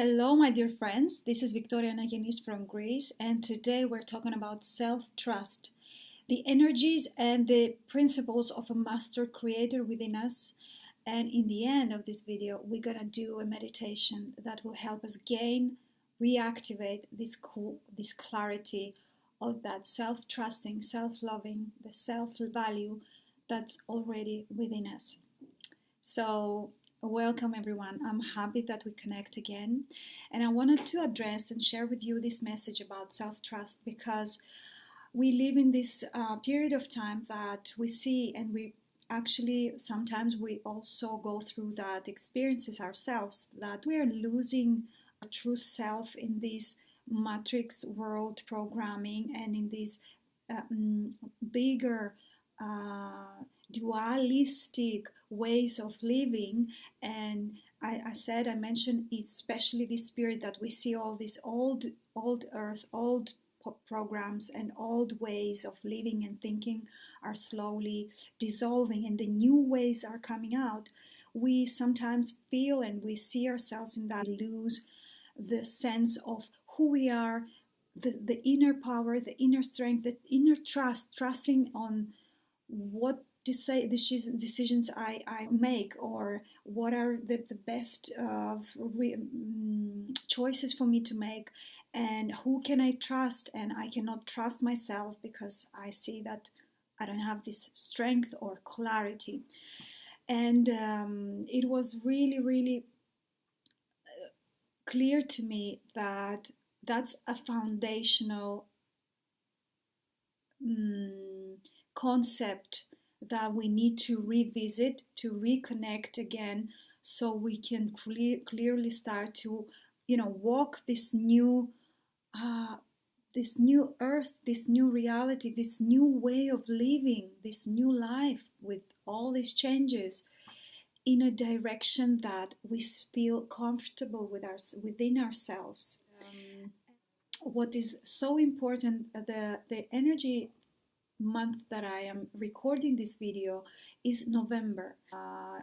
Hello, my dear friends. This is Victoria Nagianis from Greece, and today we're talking about self-trust, the energies and the principles of a master creator within us. And in the end of this video, we're gonna do a meditation that will help us gain, reactivate this clarity of that self-trusting, self-loving, the self-value that's already within us. So, welcome everyone. I'm happy that we connect again. And I wanted to address and share with you this message about self trust because we live in this period of time that we see, and we actually sometimes we also go through that experiences ourselves, that we are losing a true self in this matrix world programming and in this bigger dualistic ways of living. And I mentioned especially this spirit that we see all these old earth, old programs and old ways of living and thinking are slowly dissolving and the new ways are coming out. We sometimes feel and we see ourselves in that, lose the sense of who we are, the inner power, the inner strength, the inner trust, trusting on what decisions I make, or what are the best choices for me to make, and who can I trust. And I cannot trust myself because I see that I don't have this strength or clarity. And it was really clear to me that that's a foundational concept that we need to revisit, to reconnect again, so we can clearly start to, walk this new earth, this new reality, this new way of living, this new life with all these changes in a direction that we feel comfortable within ourselves. What is so important, the energy month that I am recording this video is November.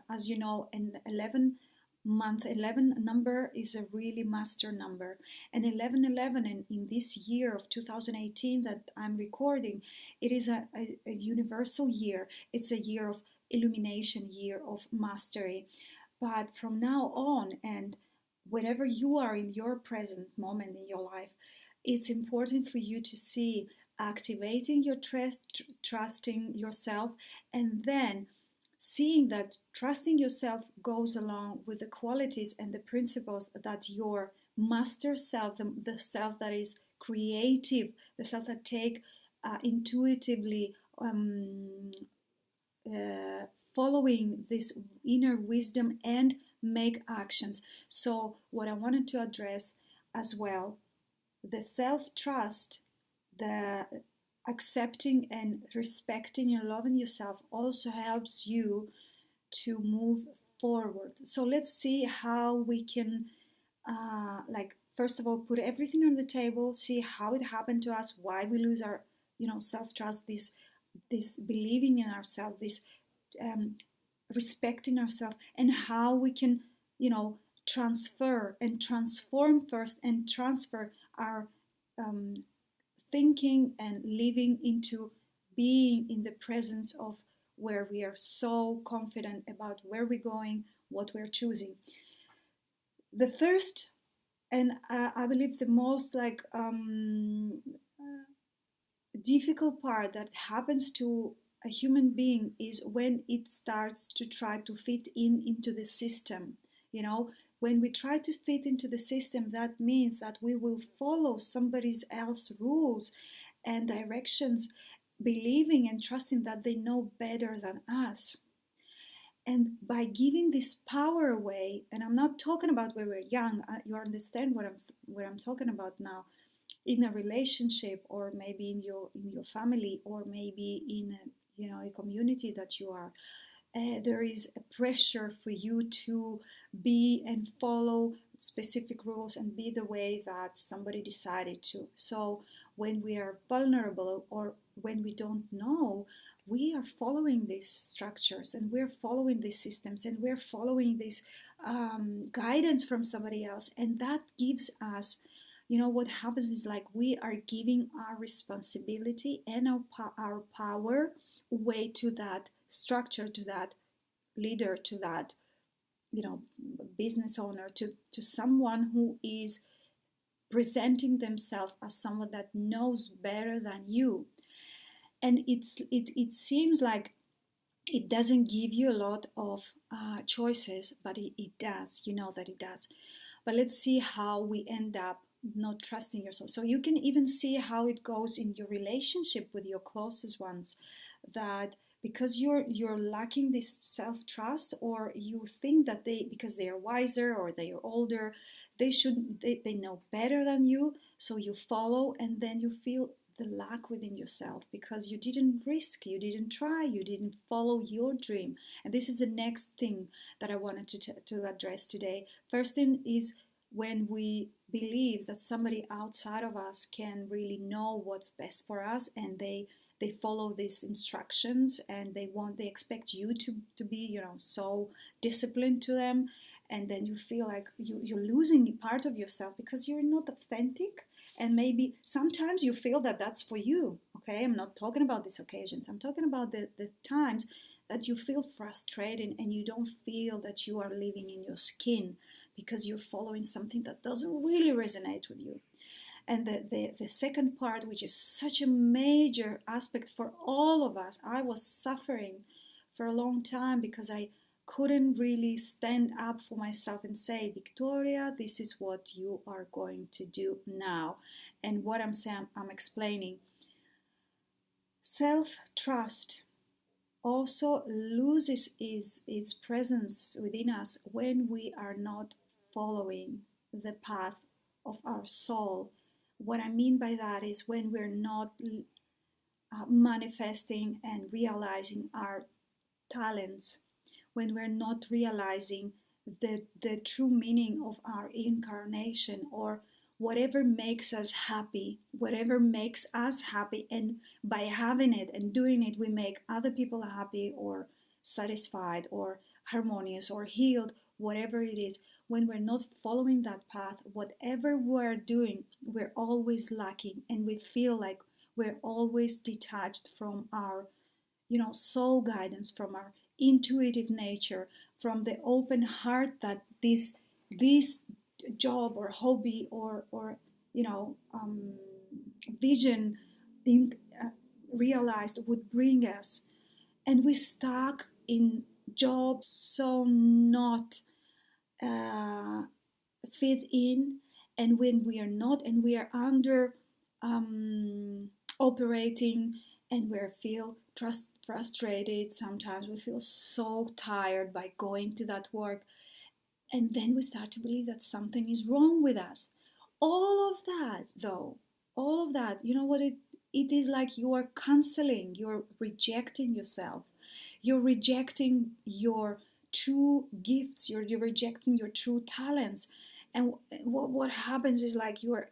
As you know, an 11 number is a really master number, and 1111 in this year of 2018 that I'm recording, it is a universal year. It's a year of illumination, year of mastery. But from now on, and whenever you are in your present moment in your life, it's important for you to see activating your trust, trusting yourself, and then seeing that trusting yourself goes along with the qualities and the principles that your master self, the self that is creative, the self that take intuitively following this inner wisdom and make actions. So what I wanted to address as well, the self-trust, the accepting and respecting and loving yourself also helps you to move forward. So let's see how we can first of all, put everything on the table, see how it happened to us, why we lose our self-trust, this believing in ourselves, this respecting ourselves, and how we can transfer and transform first, and transfer our thinking and living into being in the presence of where we are so confident about where we're going, what we're choosing. The first, and I believe the most difficult part that happens to a human being is when it starts to try to fit into the system. When we try to fit into the system, that means that we will follow somebody else's rules and directions, believing and trusting that they know better than us. And by giving this power away, and I'm not talking about when we're young, you understand what I'm talking about now, in a relationship, or maybe in your family, or maybe in a community that you are. There is a pressure for you to be and follow specific rules and be the way that somebody decided to. So when we are vulnerable, or when we don't know, we are following these structures, and we're following these systems, and we're following this guidance from somebody else. And that gives us, what happens is, like, we are giving our responsibility and our power away to that structure, to that leader, to that, business owner, to someone who is presenting themselves as someone that knows better than you. And it seems like it doesn't give you a lot of choices, but it does. You know that it does. But let's see how we end up not trusting yourself. So you can even see how it goes in your relationship with your closest ones, that because you're lacking this self-trust, or you think that because they are wiser or they are older, they know better than you, so you follow, and then you feel the lack within yourself because you didn't risk, you didn't try, you didn't follow your dream. And this is the next thing that I wanted to address today. First thing is, when we believe that somebody outside of us can really know what's best for us, and they follow these instructions, and they expect you to be, so disciplined to them, and then you feel like you're losing part of yourself because you're not authentic. And maybe sometimes you feel that that's for you. Okay, I'm not talking about these occasions, I'm talking about the times that you feel frustrated and you don't feel that you are living in your skin because you're following something that doesn't really resonate with you. And the second part, which is such a major aspect for all of us, I was suffering for a long time because I couldn't really stand up for myself and say, Victoria, this is what you are going to do now. And what I'm saying, I'm explaining. Self-trust also loses its presence within us when we are not following the path of our soul. What I mean by that is when we're not manifesting and realizing our talents, when we're not realizing the true meaning of our incarnation, or whatever makes us happy, and by having it and doing it, we make other people happy or satisfied or harmonious or healed, whatever it is. When we're not following that path, whatever we're doing, we're always lacking, and we feel like we're always detached from our, soul guidance, from our intuitive nature, from the open heart that this job or hobby or vision in, realized would bring us. And we stuck in jobs so not fit in. And when we are not, and we are under operating, and we feel frustrated, sometimes we feel so tired by going to that work, and then we start to believe that something is wrong with us. All of that, though, all of that, you know what it is like? You are canceling, you're rejecting yourself, you're rejecting your true gifts, you're rejecting your true talents. And what happens is, like, you're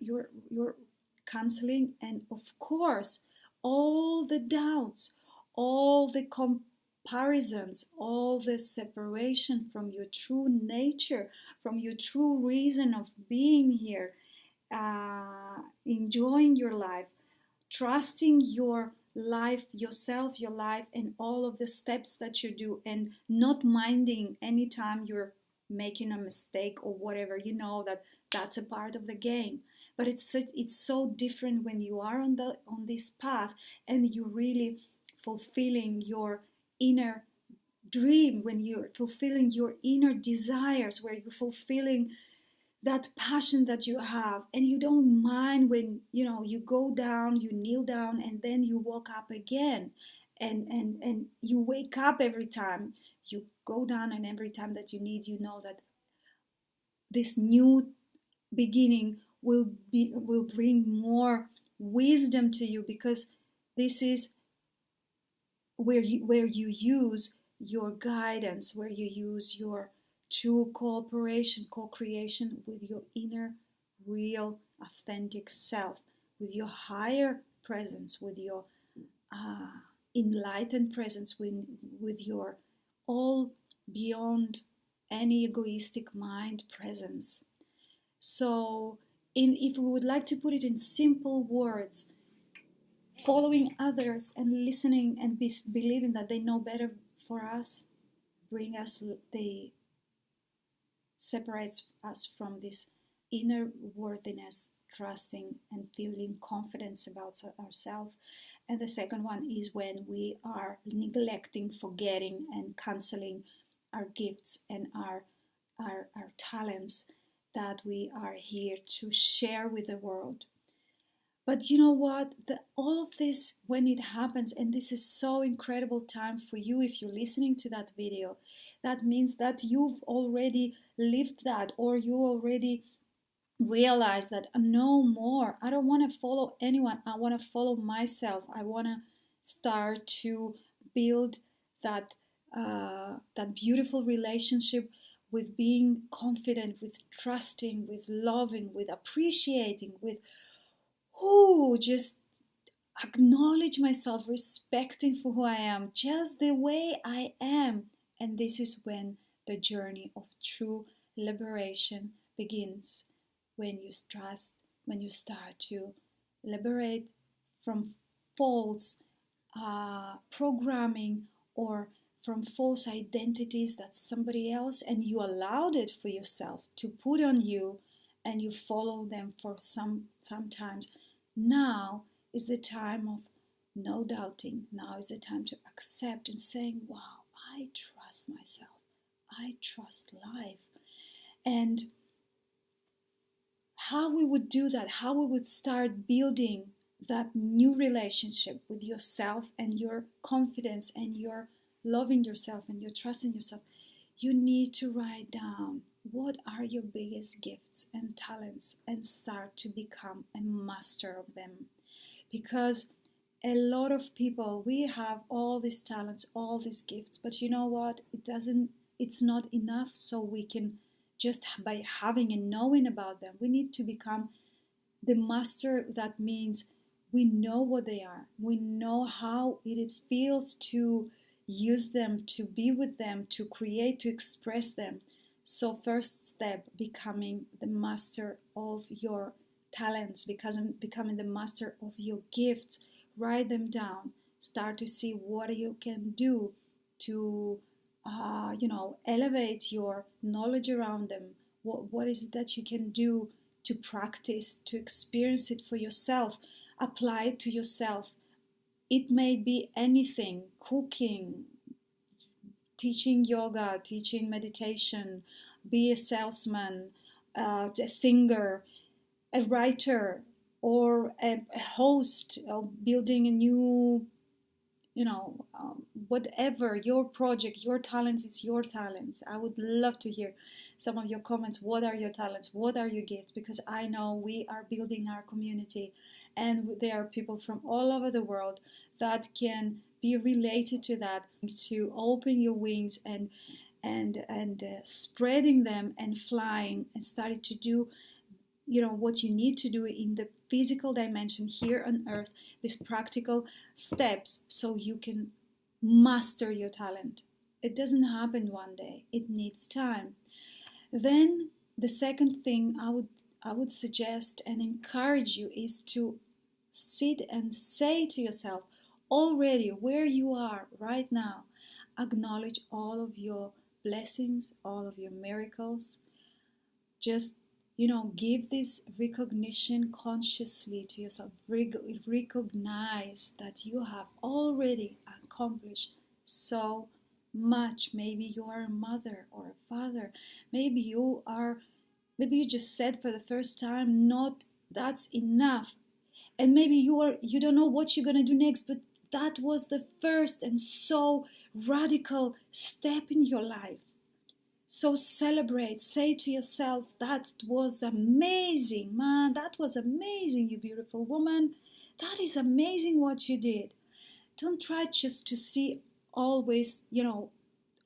canceling, and of course all the doubts, all the comparisons, all the separation from your true nature, from your true reason of being here, enjoying your life, trusting your life, yourself, your life, and all of the steps that you do, and not minding anytime you're making a mistake or whatever. You know that that's a part of the game. But it's so different when you are on this path, and you really fulfilling your inner dream, when you're fulfilling your inner desires, where you're fulfilling that passion that you have, and you don't mind when you go down, you kneel down, and then you walk up again, and you wake up every time you go down, and every time that you need, that this new beginning will bring more wisdom to you, because this is where you use your guidance, where you use your true co-creation with your inner, real, authentic self, with your higher presence, with your uh, enlightened presence, with your all beyond any egoistic mind presence. So, if we would like to put it in simple words, following others and listening and believing that they know better for us bring us the separates us from this inner worthiness, trusting and feeling confidence about ourselves. And the second one is when we are neglecting, forgetting, and canceling our gifts and our talents that we are here to share with the world. But you know what? All of this, when it happens, and this is so incredible time for you if you're listening to that video, that means that you've already lived that, or you already realize that no more. I don't want to follow anyone. I want to follow myself. I want to start to build that that beautiful relationship with being confident, with trusting, with loving, with appreciating, with just acknowledge myself, respecting for who I am, just the way I am. And this is when the journey of true liberation begins. When you trust, when you start to liberate from false programming or from false identities that somebody else, and you allowed it for yourself to put on you, and you follow them for sometimes. Now is the time of no doubting. Now is the time to accept and saying, wow, I trust myself. I trust life. And how we would do that, how we would start building that new relationship with yourself and your confidence and your loving yourself and your trusting yourself, you need to write down what are your biggest gifts and talents and start to become a master of them. Because a lot of people, we have all these talents, all these gifts, but you know what? It's not enough. So we can just by having and knowing about them, we need to become the master. That means we know what they are. We know how it feels to use them, to be with them, to create, to express them. So first step, becoming the master of your talents, becoming the master of your gifts. Write them down. Start to see what you can do to elevate your knowledge around them. What is it that you can do to practice, to experience it for yourself, apply it to yourself. It may be anything: cooking, teaching yoga, teaching meditation, be a salesman, a singer, a writer, or a host, of building a new, whatever your project, your talents is your talents. I would love to hear some of your comments. What are your talents? What are your gifts? Because I know we are building our community, and there are people from all over the world that can be related to that. To open your wings and spreading them and flying and starting to do what you need to do in the physical dimension here on earth, these practical steps, so you can master your talent. It doesn't happen one day. It needs time. Then the second thing I would suggest and encourage you is to sit and say to yourself, already where you are right now, acknowledge all of your blessings, all of your miracles. Just give this recognition consciously to yourself. Recognize that you have already accomplished so much. Maybe you are a mother or a father. Maybe you just said for the first time, not that's enough. And maybe you don't know what you're gonna do next, but that was the first and so radical step in your life. So celebrate, say to yourself, that was amazing, man, that was amazing, you beautiful woman. That is amazing what you did. Don't try just to see always, oh,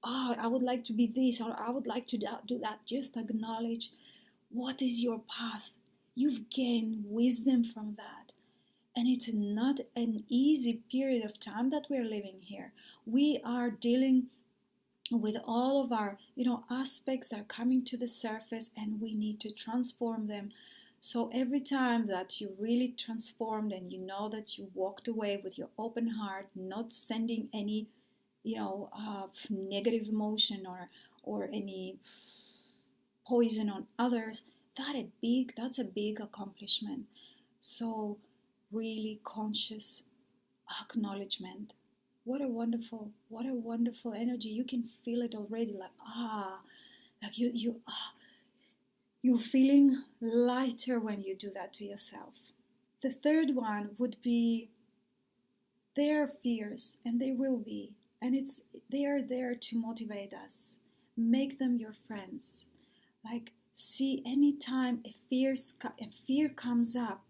I would like to be this, or I would like to do that. Just acknowledge what is your path. You've gained wisdom from that. And it's not an easy period of time that we're living here. We are dealing with all of our aspects that are coming to the surface, and we need to transform them. So every time that you really transformed and you know that you walked away with your open heart, not sending any negative emotion or any poison on others, that's a big accomplishment. So really conscious acknowledgement. What a wonderful energy. You can feel it already, like you're feeling lighter when you do that to yourself. The third one would be, there are fears, and they will be, and they are there to motivate us. Make them your friends. Like, see, anytime a fear comes up,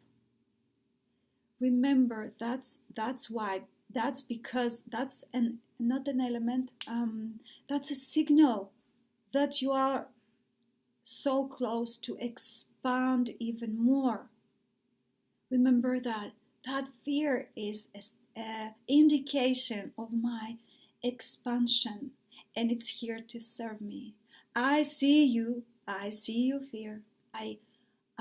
remember that's because that's not an element, that's a signal that you are so close to expand even more. Remember that fear is an indication of my expansion, and it's here to serve me. I see you, fear.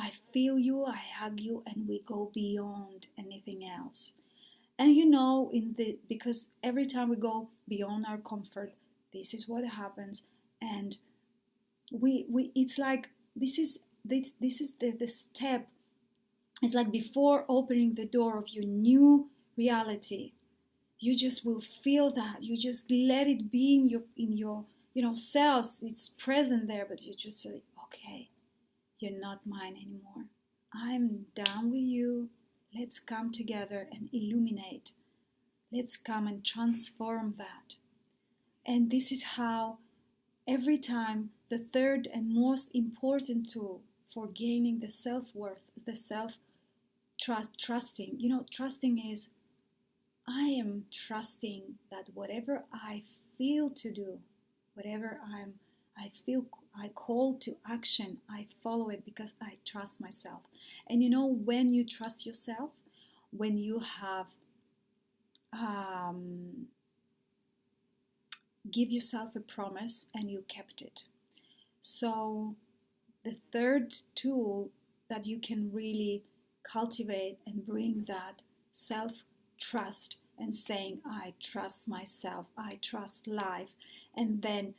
I feel you, I hug you, and we go beyond anything else. And because every time we go beyond our comfort, this is what happens. And we it's like this is the step. It's like before opening the door of your new reality, you just will feel that. You just let it be in your cells. It's present there, but you just say, okay, you're not mine anymore. I'm done with you. Let's come together and illuminate. Let's come and transform that. And this is how every time the third and most important tool for gaining the self-worth, the trusting. Trusting is, I am trusting that whatever I feel to do, whatever I feel I call to action, I follow it because I trust myself. And when you trust yourself, when you have give yourself a promise and you kept it. So the third tool that you can really cultivate and bring that self-trust and saying, I trust myself, I trust life. And then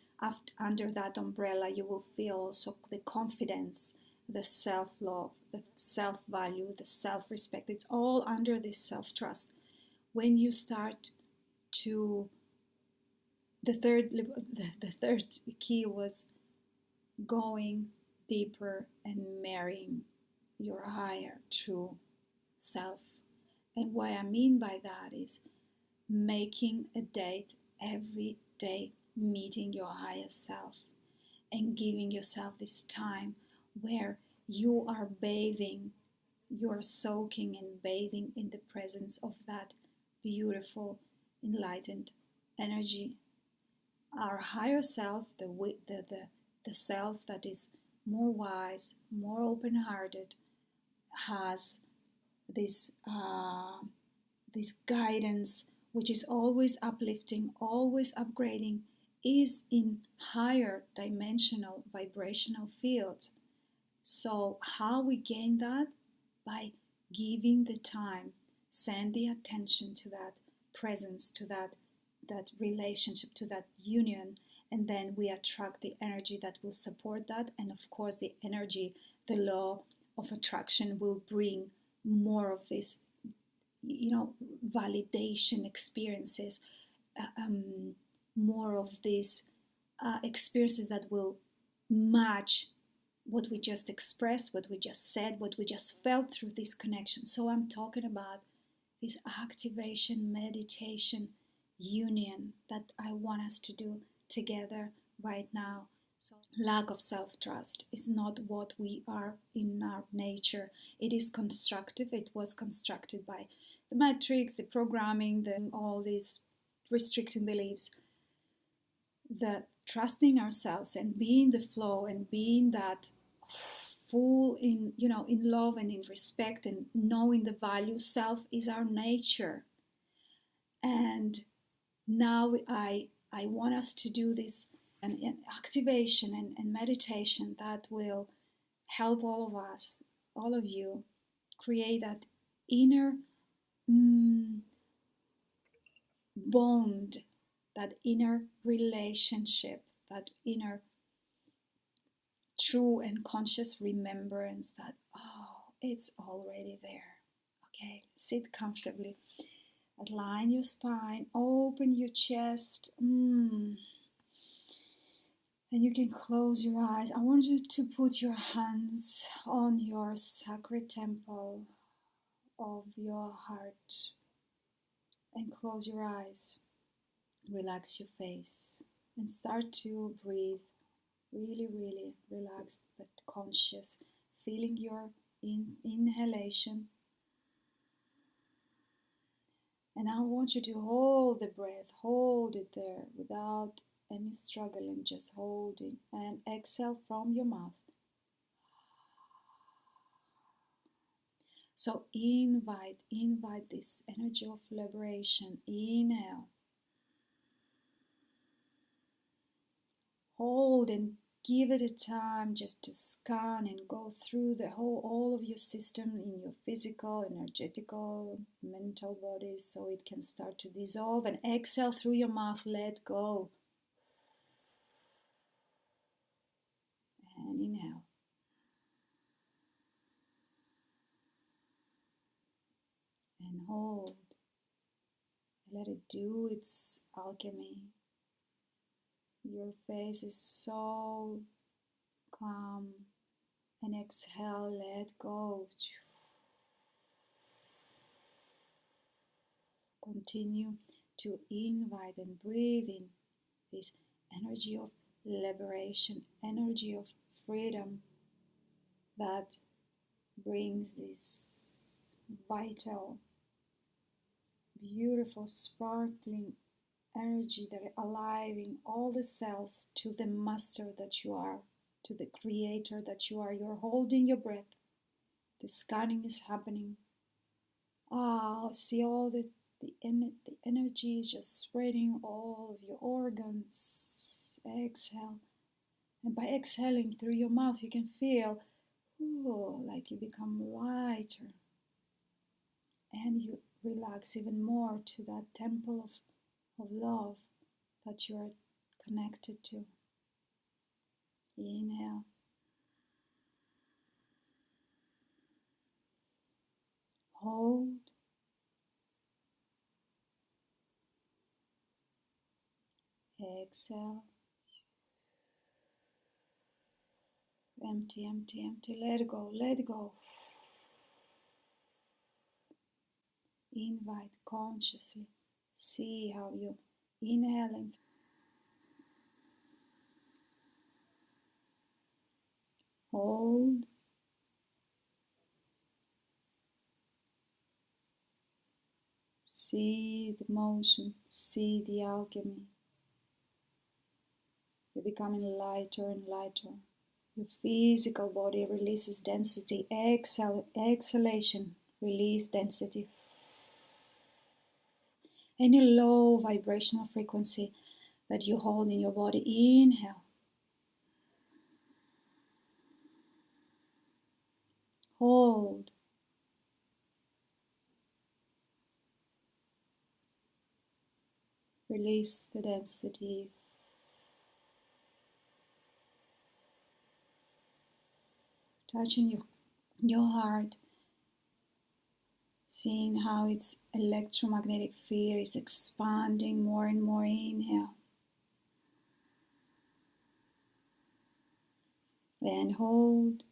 under that umbrella, you will feel also the confidence, the self-love, the self-value, the self-respect. It's all under this self-trust. When you start to, the third key was going deeper and marrying your higher true self. And what I mean by that is making a date every day, meeting your higher self and giving yourself this time where you are bathing, you are soaking and bathing in the presence of that beautiful, enlightened energy. Our higher self, the self that is more wise, more open-hearted, has this guidance, which is always uplifting, always upgrading, is in higher dimensional vibrational fields. So how we gain that? By giving the time, send the attention to that presence, to that relationship, to that union, and then we attract the energy that will support that. And of course, the law of attraction will bring more of this, validation experiences, more of these experiences that will match what we just expressed, what we just said, what we just felt through this connection. So I'm talking about this activation, meditation, union that I want us to do together right now. So lack of self-trust is not what we are in our nature. It is constructive. It was constructed by the matrix, the programming, all these restricting beliefs. The trusting ourselves and being the flow and being that full in, in love and in respect and knowing the value. Self is our nature. And now I want us to do this an activation and meditation that will help all of us, all of you, create that inner bond, that inner relationship, that inner true and conscious remembrance that, oh, it's already there. Okay, sit comfortably. Align your spine, open your chest. And you can close your eyes. I want you to put your hands on your sacred temple of your heart and close your eyes. Relax your face and start to breathe really, really relaxed but conscious, feeling your inhalation. And I want you to hold the breath, hold it there without any struggle, and just holding, and exhale from your mouth. So invite this energy of liberation. Inhale. Hold and give it a time just to scan and go through all of your system in your physical, energetical, mental bodies, so it can start to dissolve. And exhale through your mouth, let go. And inhale. And hold. Let it do its alchemy. Your face is so calm. And exhale, let go. Continue to invite and breathe in this energy of liberation, energy of freedom that brings this vital, beautiful, sparkling energy that is alive in all the cells to the master that you are, to the creator that you are. You're holding your breath. The scanning is happening. See all the energy is just spreading all of your organs. Exhale. And by exhaling through your mouth, you can feel like you become lighter. And you relax even more to that temple of love that you are connected to. Inhale. Hold. Exhale. Empty, empty, empty. Let go, let go. Invite consciously. See how you inhaling. Hold. See the motion. See the alchemy. You're becoming lighter and lighter. Your physical body releases density. Exhalation. Release density. Any low vibrational frequency that you hold in your body. Inhale. Hold. Release the density. Touching your heart. Seeing how its electromagnetic field is expanding more and more. Inhale. And hold.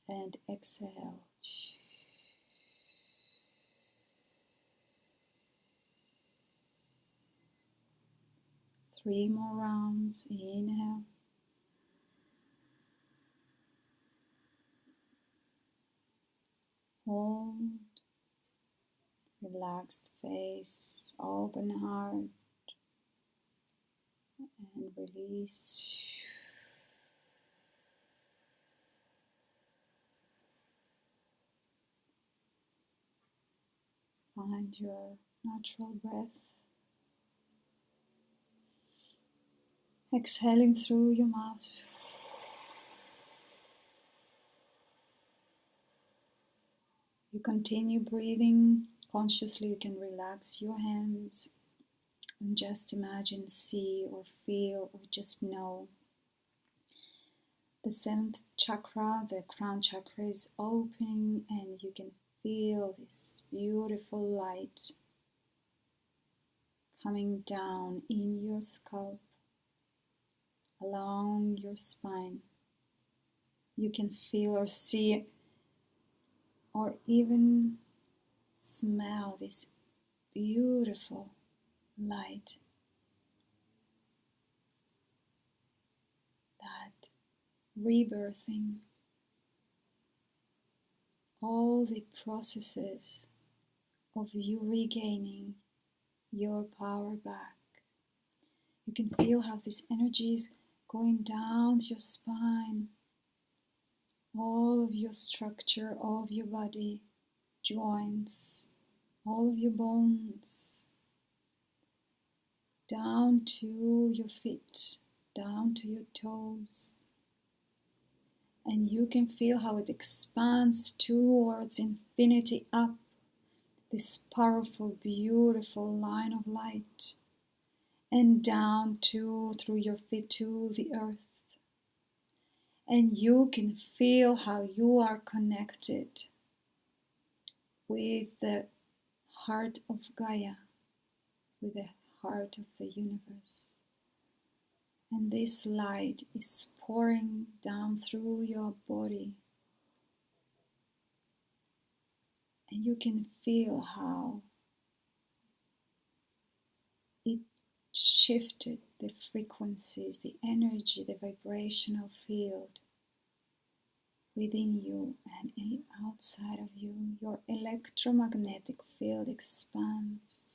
And exhale. 3 more rounds. Inhale. Hold. Relaxed face. Open heart. and release. Find your natural breath. Exhaling through your mouth. You continue breathing consciously. You can relax your hands and just imagine, see, or feel, or just know. The seventh chakra, the crown chakra, is opening, and you can feel this beautiful light coming down in your scalp, along your spine. You can feel or see or even smell this beautiful light that rebirthing all the processes of you regaining your power back. You can feel how this energy is going down your spine, all of your structure of your body, joints, all of your bones, down to your feet, down to your toes. And you can feel how it expands towards infinity, up this powerful, beautiful line of light, and down through your feet to the earth. And you can feel how you are connected with the heart of Gaia, with the heart of the universe. And this light is pouring down through your body. And you can feel how it shifted the frequencies, the energy, the vibrational field within you and outside of you. Your electromagnetic field expands.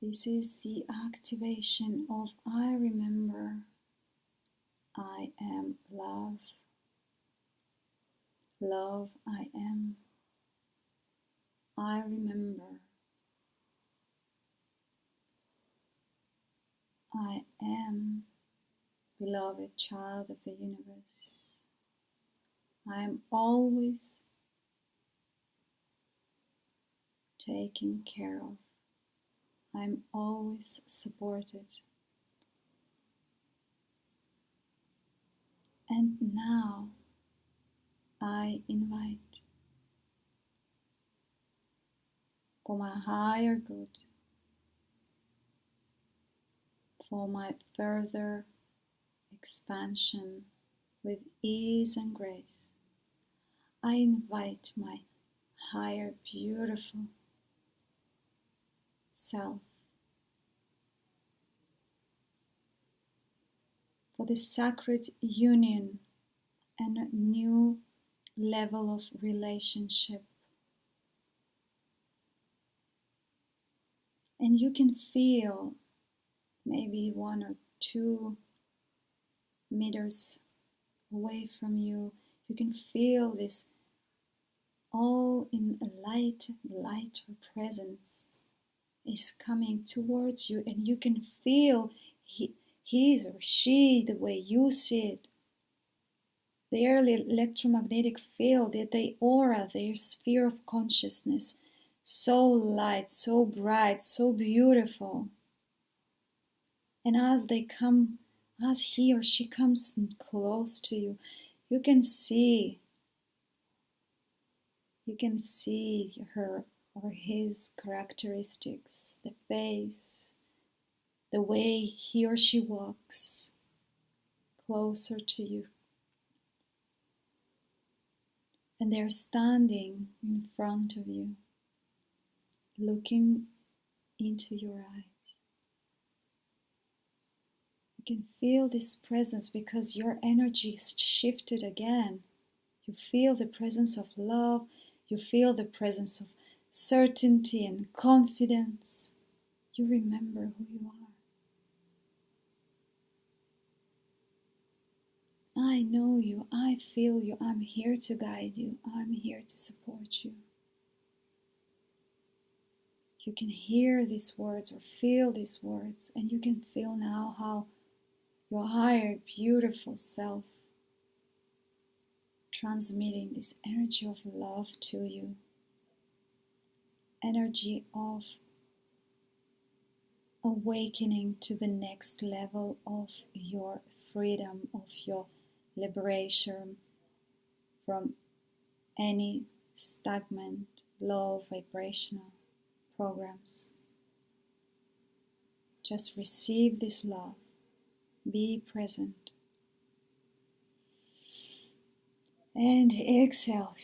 This is the activation of I remember, I am love. Love, I am. I remember. I am, beloved child of the universe. I am always taken care of. I am always supported. And now I invite, for my higher good, for my further expansion with ease and grace, I invite my higher beautiful self for the sacred union and a new level of relationship. And you can feel maybe 1 or 2 meters away from you, you can feel this all in a lighter presence is coming towards you, and you can feel his or she the way you see it. Their electromagnetic field, their aura, their sphere of consciousness, so light, so bright, so beautiful. And as he or she comes close to you, you can see her or his characteristics, the face, the way he or she walks closer to you. And they're standing in front of you, looking into your eyes. You can feel this presence because your energy is shifted again. You feel the presence of love. You feel the presence of certainty and confidence. You remember who you are. I know you, I feel you, I'm here to guide you, I'm here to support you. You can hear these words or feel these words, and you can feel now how your higher, beautiful self transmitting this energy of love to you, energy of awakening to the next level of your freedom, of your liberation from any stagnant, low vibrational programs. Just receive this love. Be present. And exhale.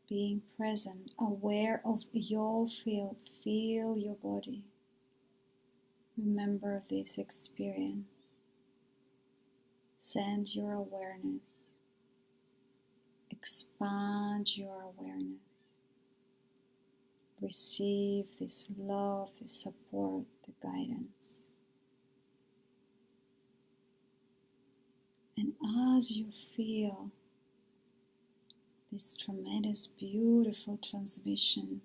Being present, aware of your field. Feel your body. Remember this experience. Send your awareness. Expand your awareness. Receive this love, this support, the guidance. And as you feel this tremendous, beautiful transmission,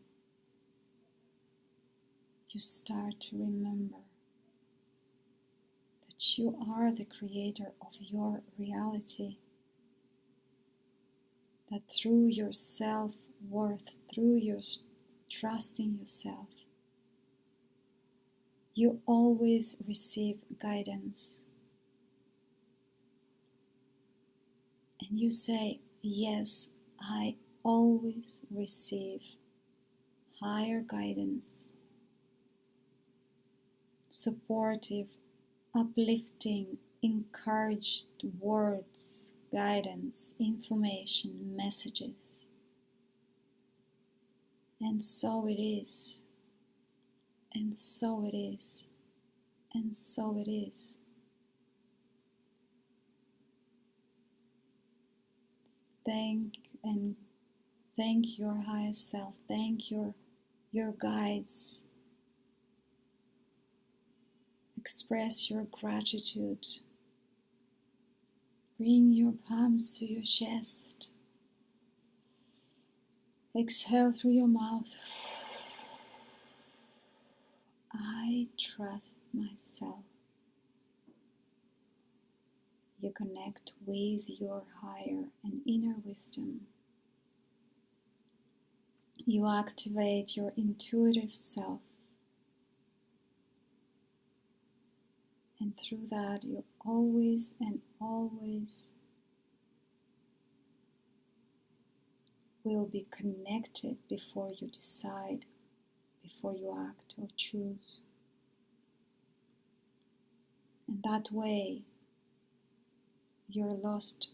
you start to remember that you are the creator of your reality. That through your self-worth, through your trust in yourself, you always receive guidance. And you say, yes, I always receive higher guidance, supportive, uplifting, encouraged words, guidance, information, messages. And so it is, and so it is, and so it is. Thank your higher self, thank your guides. Express your gratitude. Bring your palms to your chest. Exhale through your mouth. I trust myself. You connect with your higher and inner wisdom. You activate your intuitive self. And through that, you always and always will be connected before you decide, before you act or choose. And that way, your lost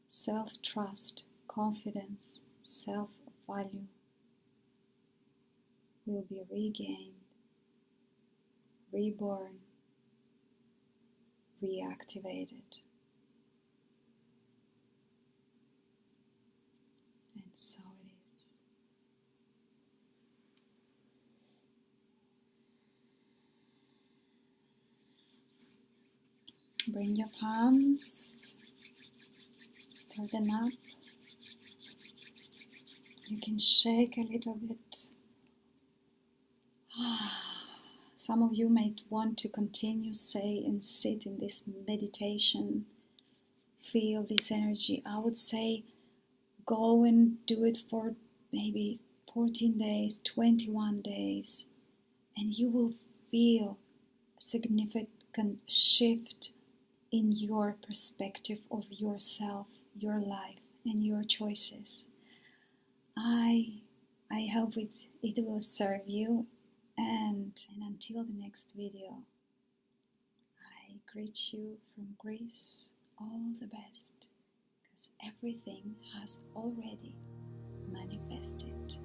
self-trust, confidence, self-value will be regained, reborn, reactivated. And so it is. Bring your palms, stir them up. You can shake a little bit. Some of you might want to continue, say, and sit in this meditation. Feel this energy. I would say go and do it for maybe 14 days, 21 days, and you will feel a significant shift in your perspective of yourself, your life, and your choices. I hope it will serve you, and until the next video, I greet you from Greece. All the best, because everything has already manifested.